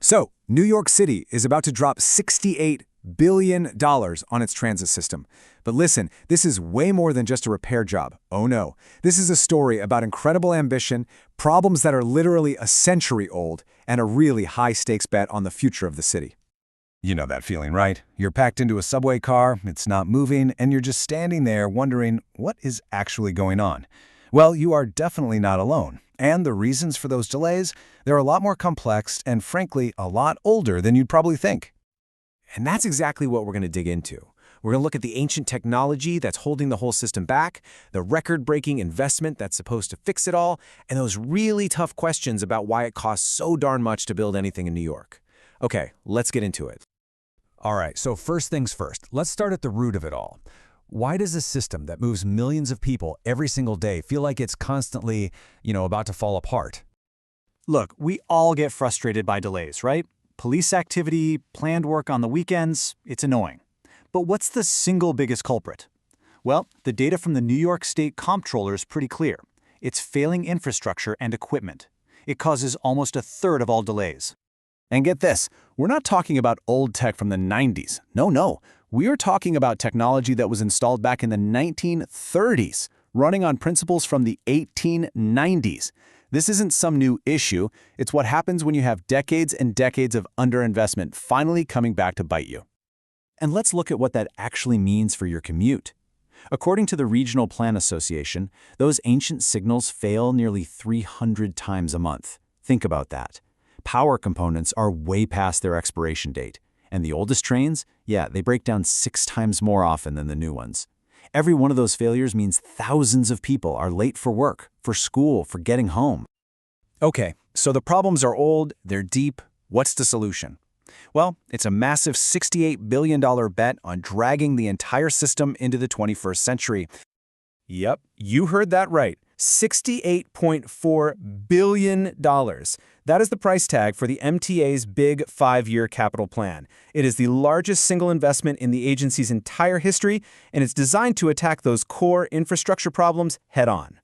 So, New York City is about to drop $68 billion on its transit system. But listen, this is way more than just a repair job. Oh no. This is a story about incredible ambition, problems that are literally a century old, and a really high-stakes bet on the future of the city. You know that feeling, right? You're packed into a subway car, it's not moving, and you're just standing there wondering what is actually going on. Well, you are definitely not alone. And the reasons for those delays, they're a lot more complex and, frankly, a lot older than you'd probably think. And that's exactly what we're going to dig into. We're going to look at the ancient technology that's holding the whole system back, the record-breaking investment that's supposed to fix it all, and those really tough questions about why it costs so darn much to build anything in New York. Okay, let's get into it. All right, so first things first, let's start at the root of it all. Why does a system that moves millions of people every single day feel like it's constantly, about to fall apart? Look, we all get frustrated by delays, right? Police activity, planned work on the weekends, it's annoying. But what's the single biggest culprit? Well, the data from the New York State Comptroller is pretty clear. It's failing infrastructure and equipment. It causes almost a third of all delays. And get this, we're not talking about old tech from the 90s. No. We are talking about technology that was installed back in the 1930s, running on principles from the 1890s. This isn't some new issue. It's what happens when you have decades and decades of underinvestment finally coming back to bite you. And let's look at what that actually means for your commute. According to the Regional Plan Association, those ancient signals fail nearly 300 times a month. Think about that. Power components are way past their expiration date. And the oldest trains, they break down 6 times more often than the new ones. Every one of those failures means thousands of people are late for work, for school, for getting home. Okay, so the problems are old, they're deep. What's the solution? Well, it's a massive $68 billion bet on dragging the entire system into the 21st century. Yep, you heard that right. $68.4 billion. That is the price tag for the MTA's big 5-year capital plan. It is the largest single investment in the agency's entire history, and it's designed to attack those core infrastructure problems head-on.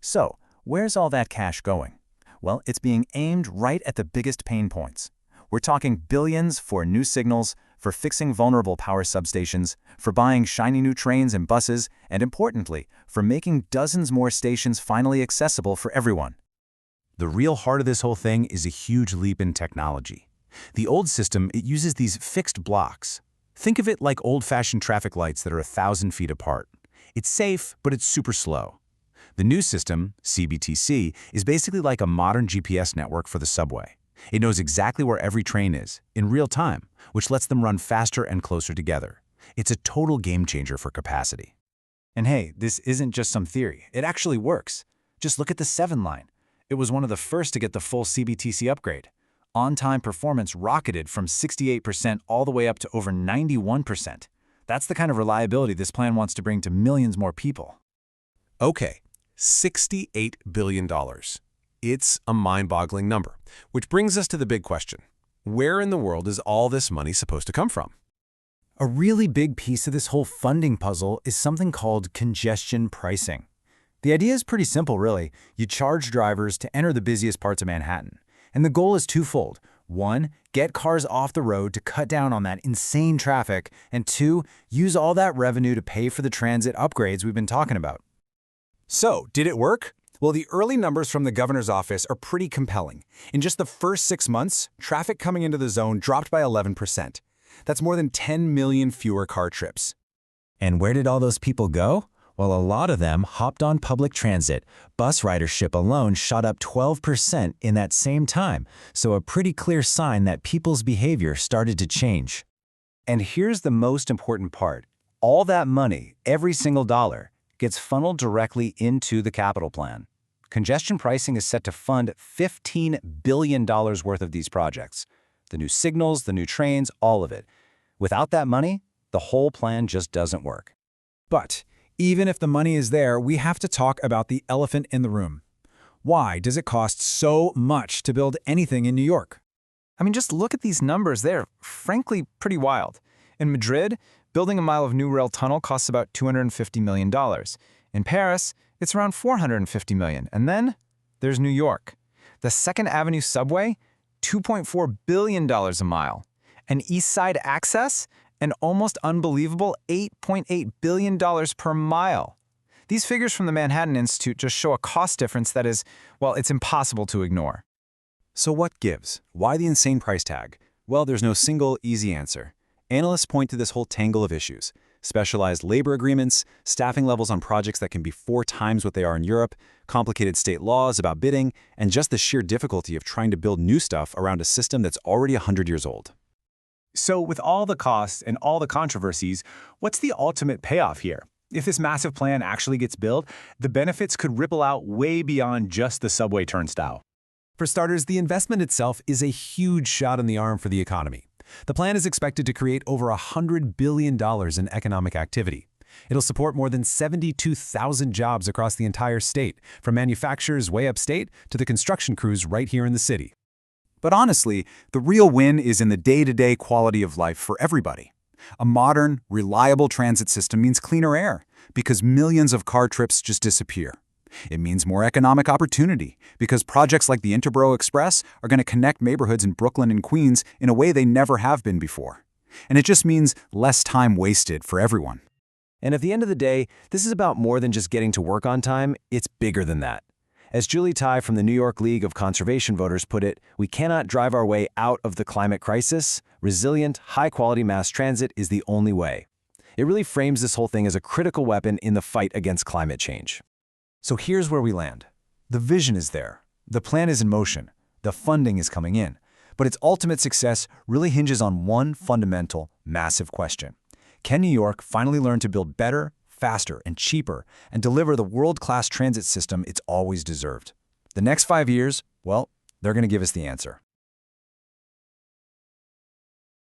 So, where's all that cash going? Well, it's being aimed right at the biggest pain points. We're talking billions for new signals, for fixing vulnerable power substations, for buying shiny new trains and buses, and importantly, for making dozens more stations finally accessible for everyone. The real heart of this whole thing is a huge leap in technology. The old system, it uses these fixed blocks. Think of it like old-fashioned traffic lights that are 1,000 feet apart. It's safe, but it's super slow. The new system, CBTC, is basically like a modern GPS network for the subway. It knows exactly where every train is, in real time, which lets them run faster and closer together. It's a total game changer for capacity. And hey, this isn't just some theory. It actually works. Just look at the 7 line. It was one of the first to get the full CBTC upgrade. On-time performance rocketed from 68% all the way up to over 91%. That's the kind of reliability this plan wants to bring to millions more people. Okay, $68 billion. It's a mind-boggling number, which brings us to the big question. Where in the world is all this money supposed to come from? A really big piece of this whole funding puzzle is something called congestion pricing. The idea is pretty simple, really. You charge drivers to enter the busiest parts of Manhattan. And the goal is twofold. 1, get cars off the road to cut down on that insane traffic. And 2, use all that revenue to pay for the transit upgrades we've been talking about. So, did it work? Well, the early numbers from the governor's office are pretty compelling. In just the first 6 months, traffic coming into the zone dropped by 11%. That's more than 10 million fewer car trips. And where did all those people go? Well, a lot of them hopped on public transit. Bus ridership alone shot up 12% in that same time, so a pretty clear sign that people's behavior started to change. And here's the most important part. All that money, every single dollar, gets funneled directly into the capital plan. Congestion pricing is set to fund $15 billion worth of these projects. The new signals, the new trains, all of it. Without that money, the whole plan just doesn't work. But even if the money is there, we have to talk about the elephant in the room. Why does it cost so much to build anything in New York? I mean, just look at these numbers. They're frankly pretty wild. In Madrid, building a mile of new rail tunnel costs about $250 million. In Paris, it's around $450 million. And then there's New York. The 2nd Avenue subway, $2.4 billion a mile. And East Side Access, an almost unbelievable $8.8 billion per mile. These figures from the Manhattan Institute just show a cost difference that is, well, it's impossible to ignore. So what gives? Why the insane price tag? Well, there's no single, easy answer. Analysts point to this whole tangle of issues: specialized labor agreements, staffing levels on projects that can be 4 times what they are in Europe, complicated state laws about bidding, and just the sheer difficulty of trying to build new stuff around a system that's already 100 years old. So with all the costs and all the controversies, what's the ultimate payoff here? If this massive plan actually gets built, the benefits could ripple out way beyond just the subway turnstile. For starters, the investment itself is a huge shot in the arm for the economy. The plan is expected to create over $100 billion in economic activity. It'll support more than 72,000 jobs across the entire state, from manufacturers way upstate to the construction crews right here in the city. But honestly, the real win is in the day-to-day quality of life for everybody. A modern, reliable transit system means cleaner air, because millions of car trips just disappear. It means more economic opportunity, because projects like the Interborough Express are going to connect neighborhoods in Brooklyn and Queens in a way they never have been before. And it just means less time wasted for everyone. And at the end of the day, this is about more than just getting to work on time, it's bigger than that. As Julie Tai from the New York League of Conservation Voters put it, we cannot drive our way out of the climate crisis. Resilient, high-quality mass transit is the only way. It really frames this whole thing as a critical weapon in the fight against climate change. So here's where we land. The vision is there. The plan is in motion. The funding is coming in. But its ultimate success really hinges on one fundamental, massive question. Can New York finally learn to build better, faster, and cheaper, and deliver the world-class transit system it's always deserved? The next 5 years, well, they're going to give us the answer.